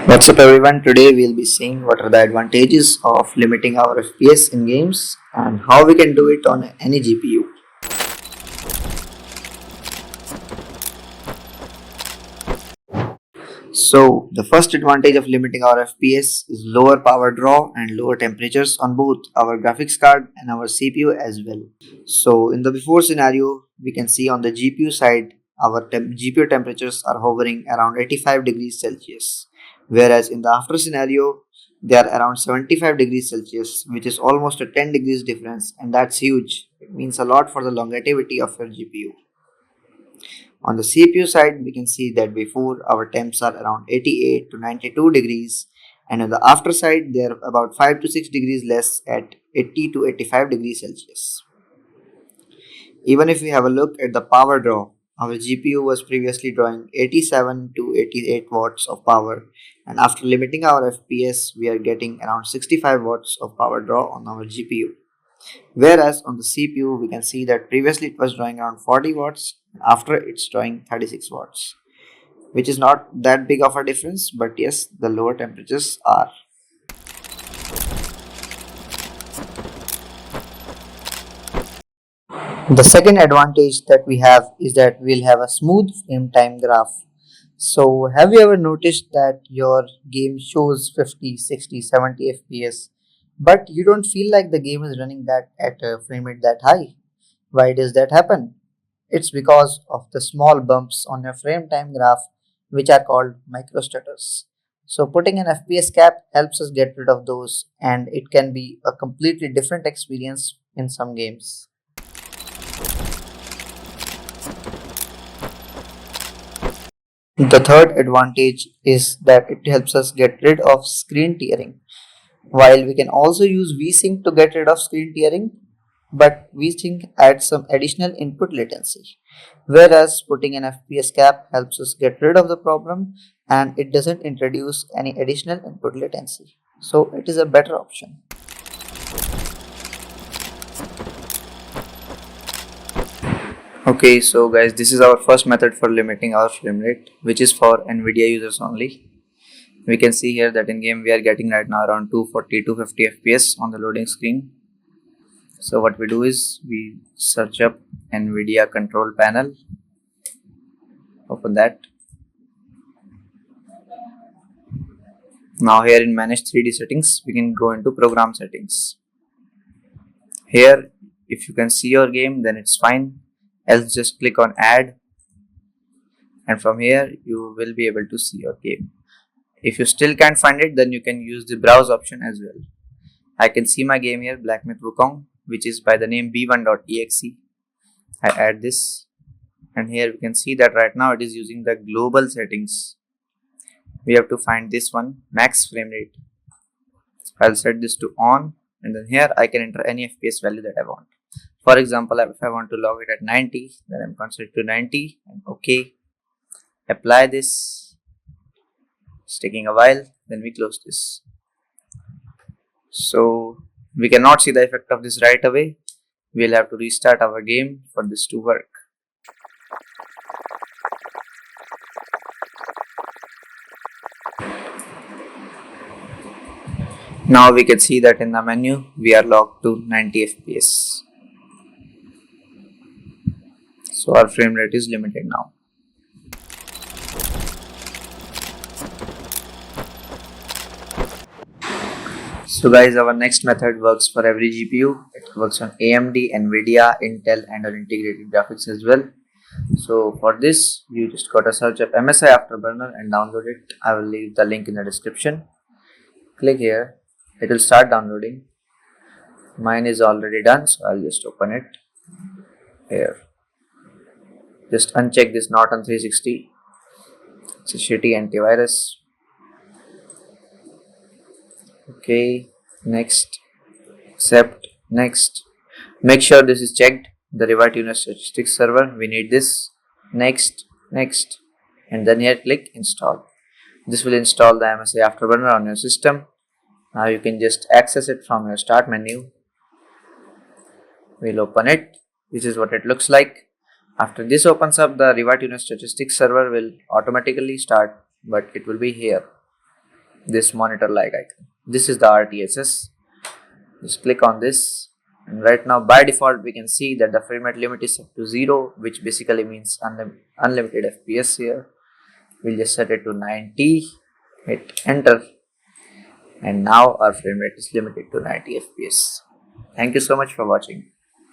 What's up everyone, today we'll be seeing what are the advantages of limiting our FPS in games and how we can do it on any GPU. So the first advantage of limiting our FPS is lower power draw and lower temperatures on both our graphics card and our CPU as well. So in the before scenario, we can see on the GPU side, our GPU temperatures are hovering around 85 degrees Celsius, whereas in the after scenario, they are around 75 degrees Celsius, which is almost a 10 degrees difference, and that's huge. It means a lot for the longevity of your GPU. On the CPU side, we can see that before our temps are around 88 to 92 degrees, and on the after side, they are about 5 to 6 degrees less at 80 to 85 degrees Celsius. Even if we have a look at the power draw, our GPU was previously drawing 87 to 88 watts of power, and after limiting our FPS, we are getting around 65 watts of power draw on our GPU. Whereas on the CPU, we can see that previously it was drawing around 40 watts, after it's drawing 36 watts, which is not that big of a difference, but yes, the lower temperatures are. The second advantage that we have is that we'll have a smooth frame time graph. So, have you ever noticed that your game shows 50, 60, 70 FPS, but you don't feel like the game is running that at a frame rate that high? Why does that happen? It's because of the small bumps on your frame time graph, which are called microstutters. So, putting an FPS cap helps us get rid of those, and it can be a completely different experience in some games. The third advantage is that it helps us get rid of screen tearing. While we can also use VSync to get rid of screen tearing, but VSync adds some additional input latency. Whereas putting an FPS cap helps us get rid of the problem and it doesn't introduce any additional input latency. So it is a better option. Okay, so guys, this is our first method for limiting our frame rate, which is for NVIDIA users only. We can see here that in game we are getting right now around 240 to 50 FPS on the loading screen. So what we do is we search up NVIDIA control panel, open that. Now here in manage 3D settings, we can go into program settings. Here, if you can see your game, then it's fine. Else just click on add, and from here you will be able to see your game. If you still can't find it, then you can use the browse option as well. I can see my game here, Black Myth Wukong, which is by the name b1.exe. I add this, and here we can see that right now it is using the global settings. We have to find this one, max frame rate. I'll set this to on, and then here I can enter any FPS value that I want. For example, if I want to log it at 90, then I'm going to set it to 90 and OK. Apply this. It's taking a while, then we close this. So we cannot see the effect of this right away. We'll have to restart our game for this to work. Now we can see that in the menu we are locked to 90 FPS. So our frame rate is limited now. So guys, our next method works for every GPU. It works on AMD, NVIDIA, Intel and on integrated graphics as well. So for this, you just gotta search up MSI Afterburner and download it. I will leave the link in the description. Click here. It will start downloading. Mine is already done, so I'll just open it here. Just uncheck this Norton 360. It's a shitty antivirus. Okay, next, accept, next. Make sure this is checked. The revert unit statistics server, we need this. Next, next, and then here click install. This will install the MSI Afterburner on your system. Now you can just access it from your start menu. We'll open it. This is what it looks like. After this opens up, the revert unit statistics server will automatically start, but it will be here. this monitor like icon. This is the RTSS. Just click on this, and right now by default we can see that the frame rate limit is set to 0, which basically means unlimited FPS here. We'll just set it to 90, hit enter, and now our frame rate is limited to 90 FPS. Thank you so much for watching.